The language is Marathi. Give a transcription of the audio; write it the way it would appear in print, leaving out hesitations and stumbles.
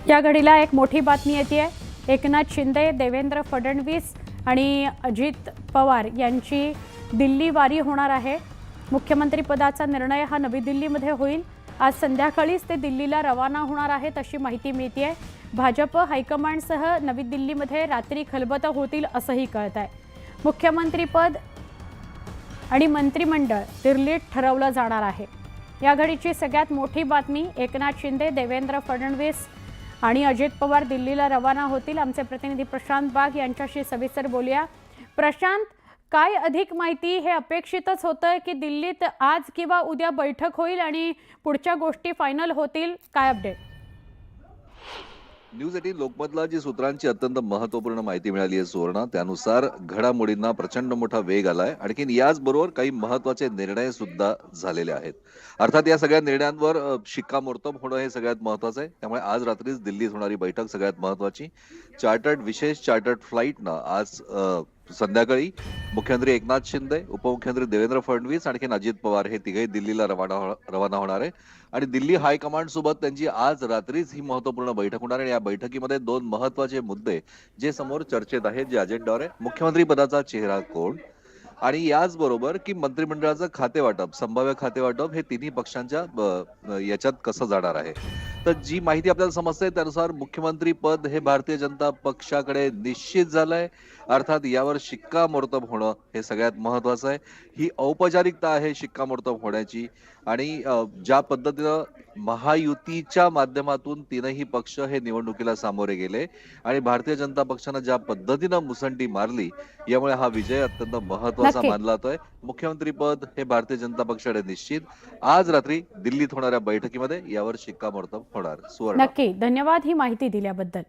या घडीला एक मोठी बातमी येते. एकनाथ शिंदे, देवेंद्र फडणवीस आणि अजित पवार यांची दिल्ली वारी होणार आहे. मुख्यमंत्री पदाचा निर्णय हा नवी दिल्लीमध्ये होईल. आज संध्याकाळीच ते दिल्लीला रवाना होणार आहेत अशी माहिती मिळते. भाजप हायकमांडसह नवी दिल्लीमध्ये रात्री खलबतं होतील असंही कळत आहे. मुख्यमंत्रीपद आणि मंत्रिमंडळ दिल्लीत ठरवलं जाणार आहे. या घडीची सगळ्यात मोठी बातमी. एकनाथ शिंदे, देवेंद्र फडणवीस आणि अजित पवार दिल्लीला रवाना होतील. आमचे प्रतिनिधी प्रशांत बाग यांच्याशी सविस्तर बोलूया. प्रशांत, काय अधिक माहिती? हे अपेक्षितच होतं की दिल्लीत आज किंवा उद्या बैठक होईल आणि पुढच्या गोष्टी फायनल होतील. काय अपडेट? न्यूज 18 लोकमतला जी सूत्रांची अत्यंत महत्वपूर्ण माहिती मिळाली आहे सुवर्णा, त्यानुसार घडामोडींना प्रचंड मोठा वेग आलाय. आणखीन याचबरोबर काही महत्वाचे निर्णय सुद्धा झालेले आहेत. अर्थात या सगळ्या निर्णयांवर शिक्कामोर्तब होणं हे सगळ्यात महत्वाचं आहे. त्यामुळे आज रात्रीच दिल्लीत होणारी बैठक सगळ्यात महत्वाची. विशेष चार्टर्ड फ्लाईटनं आज संध्याकाळी मुख्यमंत्री एकनाथ शिंदे, उपमुख्यमंत्री देवेंद्र फडणवीस आणखीन अजित पवार हे तिघे दिल्लीला रवाना होणार आहे. आणि दिल्ली हायकमांड सोबत त्यांची आज रात्रीच ही महत्वपूर्ण बैठक होणार आहे. या बैठकीमध्ये दोन महत्वाचे मुद्दे जे समोर चर्चेत आहेत, जे अजेंडावर आहे. मुख्यमंत्री पदाचा चेहरा कोण आणि याचबरोबर की मंत्रिमंडळाचं खातेवाटप, संभाव्य खातेवाटप हे तिन्ही पक्षांच्या याच्यात कसं जाणार आहे. तर जी माहिती आपल्याला समजते त्यानुसार मुख्यमंत्री पद हे भारतीय जनता पक्षाकडे निश्चित झालंय. अर्थात यावर शिक्कामोर्तब होणं हे सगळ्यात महत्वाचं आहे. ही औपचारिकता आहे शिक्कामोर्तब होण्याची. आणि ज्या पद्धतीनं महायुतीच्या माध्यमातून तीनही पक्ष हे निवडणुकीला सामोरे गेले आणि भारतीय जनता पक्षानं ज्या पद्धतीनं मुसंडी मारली, यामुळे हा विजय अत्यंत महत्वाचा मानला जातोय. मुख्यमंत्री पद हे भारतीय जनता पक्षाकडे निश्चित. आज रात्री दिल्लीत होणाऱ्या बैठकीमध्ये यावर शिक्कामोर्तब होणार. सुवर्ण, नक्की. धन्यवाद ही माहिती दिल्याबद्दल.